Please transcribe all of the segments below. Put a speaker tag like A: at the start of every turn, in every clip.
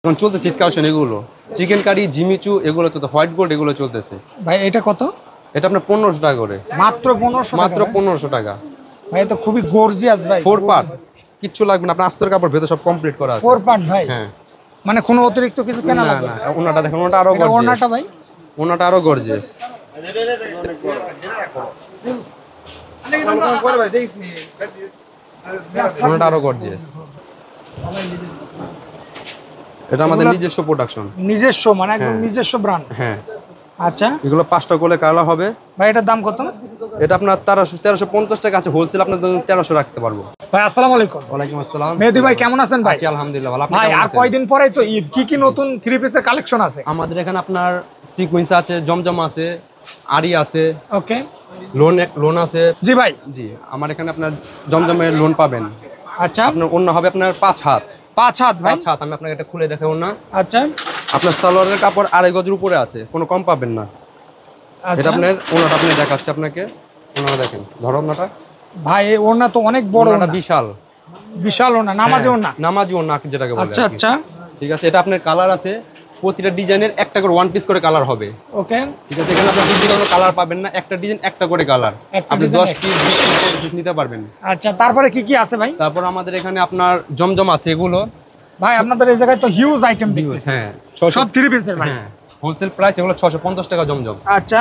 A: এখন চলতেছে শীত কালেকশন এগুলো, চিকেন কারি, জিমিচু এগুলো চলতে, হোয়াইট গোল্ড এগুলো চলতেছে।
B: ভাই এটা কত?
A: এটা আপনার 1500 টাকা করে।
B: মাত্র 1500 টাকা?
A: মাত্র 1500 টাকা
B: ভাই। এটা খুবই গর্জিয়াস ভাই।
A: 4 পার্ট, কিচ্ছু লাগবে না, আপনার আস্তর কাপড় ভেতর সব কমপ্লিট করা আছে।
B: 4 পার্ট ভাই?
A: হ্যাঁ।
B: মানে কোনো অতিরিক্ত কিছু কেনা লাগবে না?
A: ওনাটা দেখেন, ওনাটা আরো গর্জিয়াস।
B: ওনাটা ভাই?
A: ওনাটা আরো গর্জিয়াস। ওনাটা আরো গর্জিয়াস। এটা আমাদের নিজস্ব প্রোডাকশন।
B: নিজস্ব মানে একদম নিজস্ব ব্র্যান্ড? হ্যাঁ। আচ্ছা,
A: এগুলো 5টা করে কালার হবে।
B: ভাই এটার দাম কত?
A: এটা আপনার 1350 টাকা আছে, হোলসেল আপনার 1300 রাখতে পারবো।
B: ভাই আসসালামু আলাইকুম।
A: ওয়ালাইকুম আসসালাম।
B: মেহেদী ভাই কেমন আছেন ভাই?
A: আছি আলহামদুলিল্লাহ ভালো। আপনি
B: ভাই
A: কেমন
B: আর
A: আছেন?
B: কয়দিন পরেই তো ঈদ, কি কি নতুন থ্রি পিসের কালেকশন আছে?
A: আমাদের এখানে আপনার সিকোয়েন্স আছে, জমজম আছে, আরি আছে,
B: ওকে,
A: লোন আছে।
B: জি ভাই।
A: জি, আমার এখানে আপনার জমজমের লোন পাবেন।
B: আচ্ছা,
A: আপনার ওন্না হবে আপনার 5 হাত।
B: 5 হাত ভাই?
A: 5 হাত। আমি আপনাকে এটা খুলে দেখাবো না।
B: আচ্ছা,
A: আপনার সালোয়ারের কাপড় 2.5 গজের উপরে আছে, কোনো কম পাবেন না। এটা আপনার ওন্নাটা আপনি দেখাচ্ছি আপনাকে। ওন্নাটা দেখেন, ধরো ওন্নাটা।
B: ভাই এই ওন্না তো অনেক বড়।
A: ওন্নাটা বিশাল
B: বিশাল ওন্না, নামাজি ওন্না।
A: নামাজি ওন্না যেটাকে বলে।
B: আচ্ছা আচ্ছা,
A: ঠিক আছে। এটা আপনার কালার আছে, প্রতিটা ডিজাইনের একটা করে 1 পিস করে কালার হবে।
B: ওকে,
A: ঠিক আছে। এখানে আপনি বিভিন্ন কালার পাবেন না, একটা ডিজাইন একটা করে কালার। আপনি 10 পিস 20 পিস নিতে পারবেন।
B: আচ্ছা, তারপরে কি কি আছে ভাই?
A: তারপর আমাদের এখানে আপনার জমজম আছে এগুলো।
B: ভাই আপনাদের এই জায়গায় তো হিউজ আইটেম দেখতেছি।
A: হ্যাঁ,
B: সব থ্রি পিসের ভাই?
A: হ্যাঁ, হোলসেল প্রাইস এগুলো 650 টাকা জমজম।
B: আচ্ছা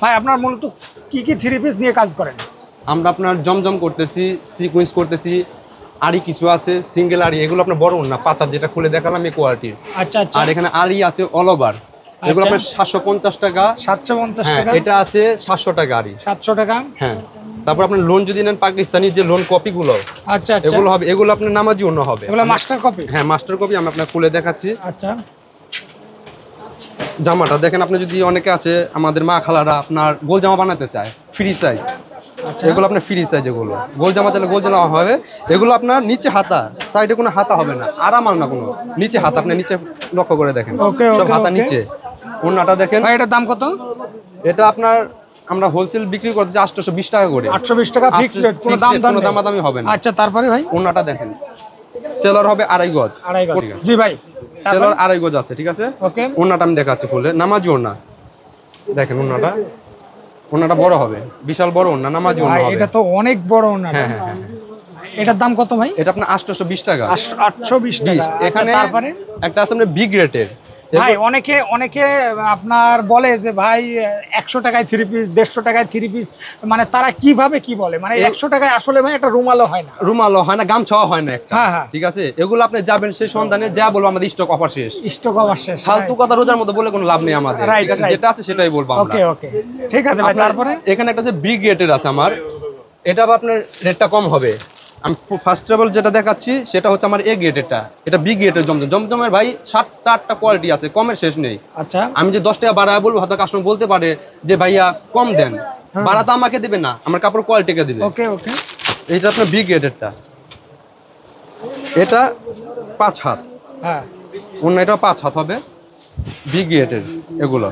B: ভাই, আপনার মূলত কি কি থ্রি পিস নিয়ে কাজ করেন?
A: আমরা আপনার জমজম করতেছি, সিকোয়েন্স করতেছি, আরি কিছু আছে, সিঙ্গেল আরি। এগুলো আপনার বড় না, 5 হাত যেটা খুলে দেখালাম এই কোয়ালিটির।
B: আচ্ছা আচ্ছা।
A: আর এখানে আরি আছে অল ওভার, এগুলো আপনার 750 টাকা।
B: 750 টাকা?
A: এটা আছে 700 টাকা আরি।
B: 700 টাকা?
A: হ্যাঁ। তারপর আপনার লোন যদি নেন পাকিস্তানি যে লোন কপিগুলো,
B: আচ্ছা আচ্ছা,
A: এগুলো হবে, এগুলো আপনার নামাজি অন্য হবে।
B: এগুলো মাস্টার কপি?
A: হ্যাঁ, মাস্টার কপি। আমি আপনাকে খুলে দেখাচ্ছি।
B: আচ্ছা,
A: জামাটা দেখেন, আপনি যদি অনেকে আছে আমাদের মা খালারা আপনার গোল জামা বানাতে চায় ফ্রি সাইজ, এগুলো আপনার ফ্রি সাইজ। এগুলো গোল জামা চাইলে গোল জামা হবে। এগুলো আপনার নিচে হাতা, সাইডে কোনো হাতা হবে না, আরাম না কোনো, নিচে হাতা। আপনি নিচে লক্ষ্য করে দেখেন, সব হাতা নিচে। ওন্নাটা দেখেন।
B: ভাই এটার দাম কত?
A: এটা আপনার আমরা হোলসেল বিক্রি করতেছি 820 টাকা করে।
B: 820 টাকা ফিক্সড রেট, কোনো দামাদামি
A: হবে না।
B: আচ্ছা, তারপরে ভাই?
A: ওন্নাটা দেখেন, সেলার হবে 2.5 গজ।
B: 2.5 গজ? জি ভাই।
A: সেলার 2.5 গজ আছে, ঠিক আছে।
B: ওকে,
A: ওন্নাটা আমি দেখাচ্ছি খুলে। নামাজি ওন্না দেখেন, ওন্নাটা বড় হবে, বিশাল বড় ওন্না, নামাজি ওন্না হবে।
B: এটা তো অনেক বড় ওন্না।
A: হ্যাঁ হ্যাঁ।
B: এটার দাম কত ভাই?
A: এটা আপনার 820 টাকা।
B: 820 টাকা।
A: এখানে
B: তারপরে
A: একটা আছে আপনার বিগ রেটের।
B: ভাই অনেকে আপনার বলে যে ভাই 100 টাকায় থ্রি পিস, 150 টাকায় থ্রি পিস, মানে তারা কিভাবে কি বলে, মানে 100 টাকায় আসলে ভাই একটা রুমালও হয় না,
A: গামছাও হয় না একটা।
B: হ্যাঁ হ্যাঁ,
A: ঠিক আছে। এগুলো আপনি যাবেন সেই সন্ধানে, যা বলবো আমাদের স্টক অফার শেষ।
B: স্টক অফার শেষ।
A: ফালতু কথা রোজার মতো বলে কোনো লাভ নেই আমাদের। ঠিক আছে, যেটা আছে সেটাই বলবো আমরা।
B: ওকে ওকে, ঠিক আছে ভাই। তারপরে
A: এখানে একটা যে বিগ রেটের আছে আমার, এটা আপনার রেটটা কম হবে। আমি ফার্স্ট অফ অল যেটা দেখাচ্ছি সেটা হচ্ছে আমার এ গ্রেড। এটা বি গ্রেডের জমজমের ভাই 7টা 8টা কোয়ালিটি আছে, কমের শেষ নেই।
B: আচ্ছা,
A: আমি যে 10 টাকা বাড়ায় বলবো, হয়তো কাস্টমার বলতে পারে যে ভাইয়া কম দেন, বাড়া তো আমাকে দিবে না, আমার কাপড় কোয়ালিটিকে দিবে।
B: ওকে ওকে,
A: এটা আপনার বি গ্রেডেরটা, এটা 5 হাত।
B: হ্যাঁ,
A: অন্য এটা 5 হাত হবে, বি গ্রেডের এগুলো।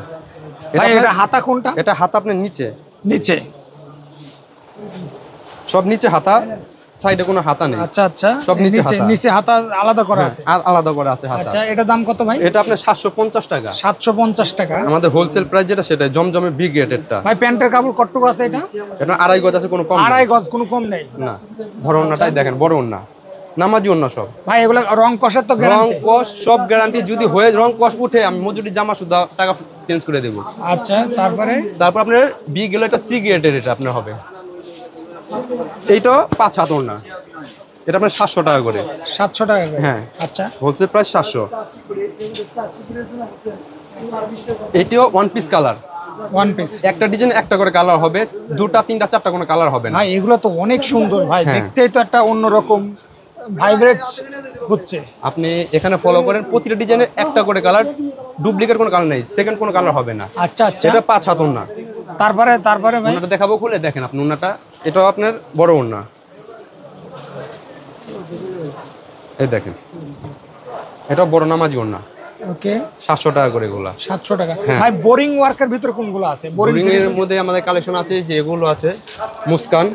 B: এটা হাতা কোনটা?
A: এটা হাতা আপনার নিচে
B: নিচে,
A: সব নিচে হাতা, সাইডে কোনো হাতা নেই।
B: আচ্ছা আচ্ছা,
A: সব
B: নিচে হাতা আলাদা করা আছে?
A: আলাদা করে আছে হাতা।
B: আচ্ছা, এটা দাম কত ভাই?
A: এটা আপনার 750 টাকা।
B: 750 টাকা
A: আমাদের হোলসেল প্রাইস যেটা সেটা জমজমের বিগ রেটেরটা।
B: ভাই প্যান্টের কাপড় কতটুকু আছে এটা?
A: এটা 2.5 গজ আছে, কোনো কম
B: 2.5 গজ, কোনো কম নেই
A: না। ধরো ওন্নাটাই দেখেন, বড় ওন্না, নামাজি ওন্না সব।
B: ভাই এগুলো রং কষের তো গ্যারান্টি?
A: রং কষ সব গ্যারান্টি। যদি হয়ে রং কষ উঠে, আমি মজুরি জামা শুধু টাকা চেঞ্জ করে দেবো।
B: আচ্ছা, তারপরে
A: আপনার বি গেলে এটা সি গ্রেডের, এটা আপনার হবে। এইটা 5 হাত ওন্না, এটা আপনার 700 টাকা করে।
B: 700 টাকা করে?
A: হ্যাঁ।
B: আচ্ছা,
A: হোলসেল প্রাইস 700। এটিও 1 পিস কালার,
B: 1 পিস,
A: একটা ডিজাইন একটা করে কালার হবে, 2টা 3টা 4টা কোনো কালার হবে না।
B: ভাই এগুলো তো অনেক সুন্দর ভাই, দেখতেই তো একটা অন্যরকম ভাইব্রেট হচ্ছে।
A: আপনি এখানে ফলো করেন, প্রতিটা ডিজাইনের একটা করে কালার, ডুপ্লিকেট কোনো কালার নেই, সেকেন্ড কোনো কালার হবে না।
B: আচ্ছা আচ্ছা,
A: এটা 5 হাত ওন্না।
B: তারপরে ভাই
A: ওন্নাটা দেখাবো, খুলে দেখেন আপনি ওন্নাটা। এটাও আপনার বড় ওন্না, এই দেখেন, এটা বড় নামাজি ওন্না।
B: ওকে,
A: 700 টাকা করে এগুলা।
B: 700 টাকা। ভাই বোরিং ওয়ার্কের ভিতরে কোনগুলো আছে?
A: বোরিং এর মধ্যে আমাদের কালেকশন আছে, যে এগুলো আছে মুস্কান,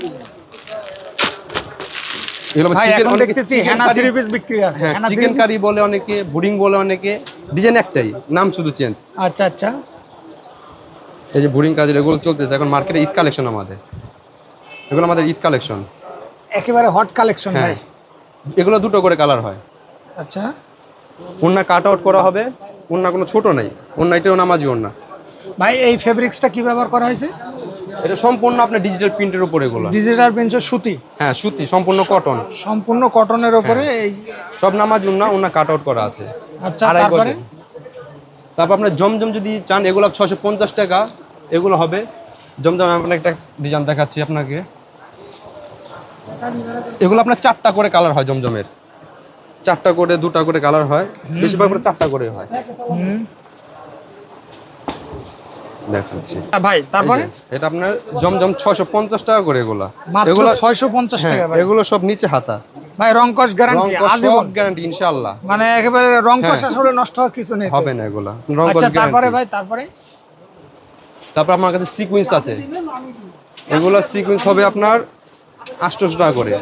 A: এগুলো
B: ভাই
A: chicken,
B: এখন
A: অনেকে
B: দেখতেছি
A: chicken
B: হেনা
A: curry-
B: 3 পিস বিক্রি আছে,
A: হ্যাঁ,
B: হেনা
A: চিকেন
B: 3
A: কারি বলে অনেকে, বুডিং বলে অনেকে, ডিজাইন একটাই, নাম শুধু চেঞ্জ।
B: আচ্ছা আচ্ছা,
A: এই যে বুডিং কাজের এগুলো চলতেছে এখন মার্কেটে, ঈদ কালেকশন আমাদের, এগুলো আমাদের ঈদ কালেকশন।
B: একেবারে হট কালেকশন
A: হ্যাঁ,
B: ভাই।
A: এগুলো দুটো করে কালার হয়।
B: আচ্ছা
A: ওন্না কাট আউট করা হবে, ওন্না কোনো ছোট নাই, ওন্না এটাও নামাজি ওন্না।
B: ভাই এই ফেব্রিক্সটা কি ব্যবহার করা হয়েছে?
A: এটা সম্পূর্ণ আপনার ডিজিটাল প্রিন্টের উপরে এগুলো।
B: ডিজিটাল প্রিন্টের সুতি,
A: হ্যাঁ, সুতি, সম্পূর্ণ কটন,
B: সম্পূর্ণ কটনের উপরে এই।
A: সব নামাজি ওন্না, ওন্না কাট আউট করা আছে।
B: আচ্ছা,
A: আড়াই
B: তারপরে
A: গজের। তারপর আপনার জমজম যদি চান, এগুলো 650 টাকা এগুলো হবে। জমজম আমি আপনাকে একটা ডিজাইন দেখাচ্ছি আপনাকে। এগুলো আপনার 4টা করে কালার হয় জমজমের, 4টা করে 2টা করে কালার হয়, বেশিরভাগ 4টা করে হয়। দেখাচ্ছি
B: ভাই তারপরে
A: এই যে, এটা আপনার জমজম 650 টাকা করে এগুলো।
B: মাত্র
A: এগুলো
B: 650 টাকা ভাই।
A: এগুলো সব নিচে হাতা,
B: ভাই রংকশ গ্যারান্টি আজীবন,
A: গ্যারান্টি ইনশাআল্লাহ,
B: মানে একেবারে রংকশ আসলে নষ্ট হওয়ার কিছু নেই।
A: হবে না এগুলো, রংকশ
B: আচ্ছা তারপরে
A: গ্যারান্টি।
B: ভাই তারপরে
A: তারপর আমার কাছে সিকোয়েন্স আছে, এগুলো সিকোয়েন্স হবে আপনার 800 টাকা করে,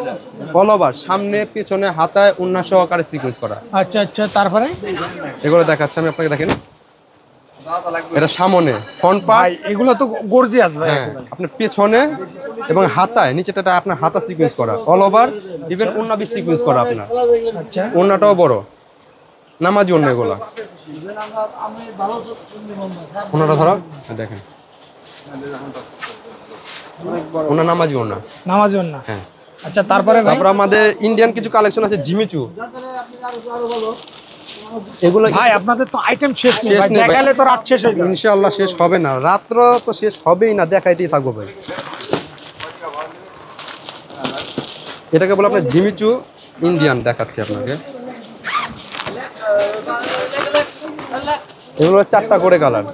A: অল ওভার, সামনে পেছনে হাতায় ওন্না সহকারে সিকোয়েন্স করা।
B: আচ্ছা আচ্ছা, তারপরে
A: এগুলো দেখাচ্ছি আমি আপনাকে, দেখেন এটা সামনে ফ্রন্ট পার্ট,
B: ভাই এগুলো তো গর্জিয়াস ভাই।
A: হ্যাঁ, আপনার পেছনে এবং হাতায় নিচেটা আপনার হাতা সিকোয়েন্স করা, অল ওভার, ইভেন ওন্না বি সিকোয়েন্স করা আপনার,
B: আচ্ছা
A: ওন্নাটাও বড়, নামাজি ওন্না এগুলো। ওন্নাটা ধরো, দেখেন ওন্না নামাজি ওন্না।
B: নামাজন না।
A: হ্যাঁ,
B: আচ্ছা তারপরে ভাই,
A: তারপর আমাদের ইন্ডিয়ান কিছু কালেকশন আছে, জিমিচু, এগুলো
B: ভাই আপনাদের তো আইটেম শেষ নেই
A: শেষ
B: ভাই,
A: নেই ভাই।
B: দেখালে তো রাত শেষ হয়ে যাবে।
A: ইনশাআল্লাহ শেষ হবে না, রাত্র তো শেষ হবেই না, দেখাইতেই থাকবো ভাই। এটাকে বলে আপনার জিমিচু ইন্ডিয়ান, দেখাচ্ছি আপনাকে। এগুলো 4টা করে কালার।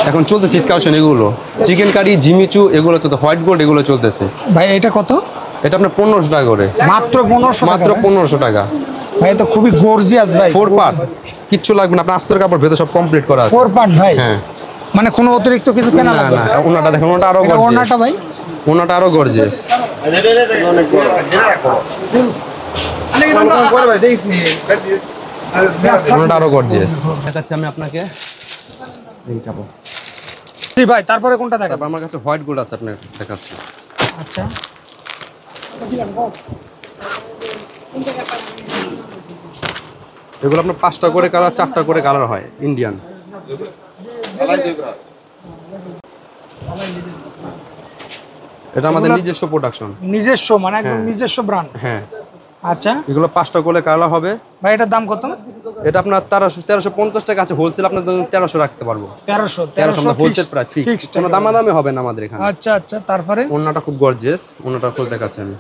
A: এখন চলতেছে শীত কালেকশন, এগুলো চিকেন কারি, জিমিচু, এগুলো চলতে, হোয়াইট গোল্ড এগুলো চলতেছে।
B: ভাই এটা কত?
A: এটা আপনার 1500 টাকা করে,
B: মাত্র 1500 টাকা
A: মাত্র
B: ভাই?
A: 1500 টাকা।
B: ভাই তো খুবই গর্জিয়াস ভাই।
A: 4 পার্ট, কিচ্ছু লাগবে না, আপনার আস্তর কাপড় ভেতর সব কমপ্লিট করা আছে।
B: 4 পার্ট ভাই,
A: হ্যাঁ,
B: মানে কোনো অতিরিক্ত কিছু কেনা
A: না
B: লাগবে
A: না,
B: না?
A: ওনাটা দেখেন, ওনাটা আরো
B: এটা
A: গর্জিয়াস,
B: ওড়নাটা ভাই,
A: ওনাটা আরো গর্জিয়াস, ওনাটা আরো গর্জিয়াস। দেখাচ্ছি আমি আপনাকে এই কাপড়।
B: জি ভাই তারপরে কোনটা দেখাবো?
A: তারপর আমার কাছে হোয়াইট গোল্ড আছে, আপনাকে দেখাচ্ছি।
B: আচ্ছা
A: এগুলো আপনার 5টা করে কালার, 4টা করে কালার হয়, ইন্ডিয়ান। এটা আমাদের
B: এগুলো-
A: নিজস্ব প্রোডাকশন।
B: নিজস্ব, মানে একদম
A: হ্যাঁ।
B: নিজস্ব ব্র্যান্ড।
A: হ্যাঁ,
B: আচ্ছা
A: এগুলো 5টা করে কালার হবে।
B: ভাই এটার দাম কত?
A: এটা আপনার 1350 টাকা আছে, হোলসেল আপনার 1300 রাখতে পারবো।
B: 1300
A: হোলসেল প্রাইস ফিক্স,
B: ফিক্সড।
A: কোনো দামাদামি হবে না আমাদের এখানে।
B: আচ্ছা আচ্ছা, তারপরে
A: ওন্নাটা খুব গর্জিয়াস, ওন্নাটা খুব দেখাচ্ছি আমি,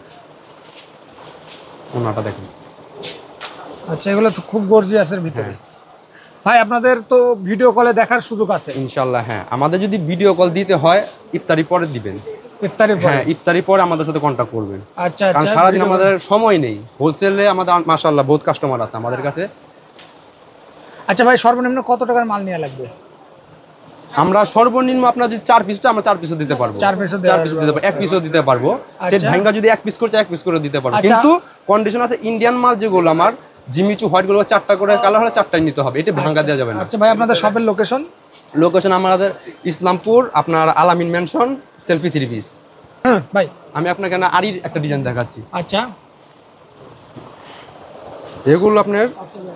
A: ওন্নাটা দেখুন।
B: আচ্ছা, এগুলো তো খুব গর্জিয়াসের ভিতরে। ভাই আপনাদের তো ভিডিও কলে দেখার সুযোগ আছে
A: ইনশাল্লাহ। হ্যাঁ, আমাদের যদি ভিডিও কল দিতে হয় ইফতারি পরে দিবেন।
B: ইফতারির পরে?
A: হ্যাঁ, ইফতারি পরে আমাদের সাথে কন্ট্যাক্ট করবেন,
B: আচ্ছা
A: কারণ
B: আচ্ছা,
A: সারাদিন আমাদের সময় নেই। হোলসেলে আমাদের মাশাআল্লাহ বহুত কাস্টমার আছে আমাদের কাছে।
B: আচ্ছা ভাই সর্বনিম্ন কত টাকার মাল নেওয়া লাগবে?
A: আমরা সর্বনিম্ন আপনার যদি 4 পিসটা, আমরা 4 পিসও দিতে পারবো,
B: 4 পিসও দেওয়া
A: 4 পিসও দিতে পারবো, 1 পিসও দিতে পারবো।
B: আচ্ছা।
A: সেট ভাঙ্গা যদি 1 পিস করতে 1 পিস করে দিতে পারবো,
B: আচ্ছা।
A: কিন্তু কন্ডিশন আছে ইন্ডিয়ান মাল যেগুলো আমার জিমিচু হোয়াইট গুলো 4টা করে কালার হলে 4টাই নিতে হবে, এটা ভাঙ্গা দেওয়া যাবে না।
B: আচ্ছা ভাই আপনাদের শপের লোকেশন?
A: লোকেশন আমাদের ইসলামপুর, আপনার আলামিন ম্যানশন, সেলফি 3 পিস।
B: ভাই
A: আমি আপনাকে না আরির একটা ডিজাইন দেখাচ্ছি।
B: আচ্ছা,
A: এগুলো আপনার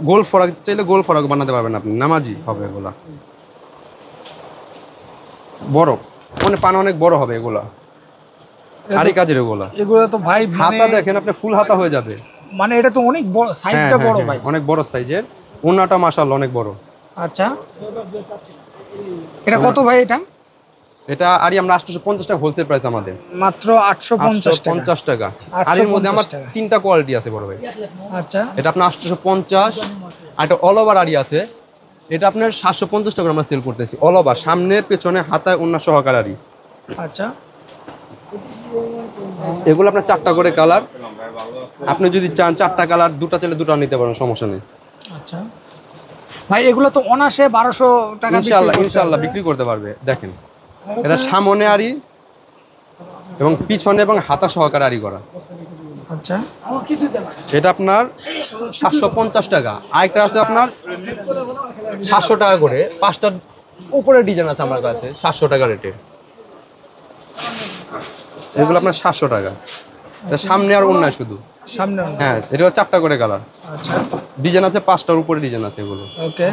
A: গোল ফরাক চাইলে গোল ফরাক বানাতে পারবেন আপনি, নামাজি হবে এগুলা, বড় মানে পানা অনেক বড় হবে এগুলা, আরি কাজের এগুলা।
B: এগুলো তো ভাই
A: হাতা দেখেন আপনি, ফুল হাতা হয়ে যাবে,
B: মানে এটা তো অনেক বড়, সাইজটা
A: হ্যাঁ,
B: বড়
A: হ্যাঁ,
B: ভাই।
A: অনেক বড় সাইজের। ওন্নাটা মাশাআল্লাহ অনেক বড়।
B: আচ্ছা, এটা কত ভাই? এটা
A: এটা আরি আমরা 850 টাকা হোলসেল প্রাইস আমাদের,
B: মাত্র 850 টাকা।
A: 850 টাকা। আরির মধ্যে আমার
B: 850 টাকা।
A: 3টা কোয়ালিটি আছে বড় ভাই।
B: আচ্ছা
A: এটা আপনার 850, আর একটা অল ওভার আরি আছে, এটা আপনার 750 টাকা আমরা সেল করতেছি। অল ওভার, সামনে পেছনে হাতায় ওন্না সহকার আরি।
B: আচ্ছা,
A: এগুলো আপনার 4টা করে কালার, আপনি যদি চান 4টা কালার, 2টা চাইলে 2টা নিতে পারেন, সমস্যা নেই।
B: আচ্ছা ভাই এগুলো তো অনাসে 1200 টাকা
A: ইনশাআল্লাহ ইনশাআল্লাহ বিক্রি করতে পারবে। দেখেন এটা সামনে আরি, এবং পিছনে এবং হাতা সহকারে আরি করা।
B: আচ্ছা,
A: এটা আপনার 750 টাকা। আরেকটা আছে আপনার 700 টাকা করে, 5টার উপরে ডিজাইন আছে আমার কাছে 700 টাকা রেটের। এগুলো আপনার 700 টাকা। এটা সামনে আর অন্যায় শুধু।
B: সামনে।
A: হ্যাঁ, এটা 4টা করে কালার।
B: আচ্ছা,
A: ডিজাইন আছে 5টার উপরে ডিজাইন আছে এগুলো।
B: ওকে।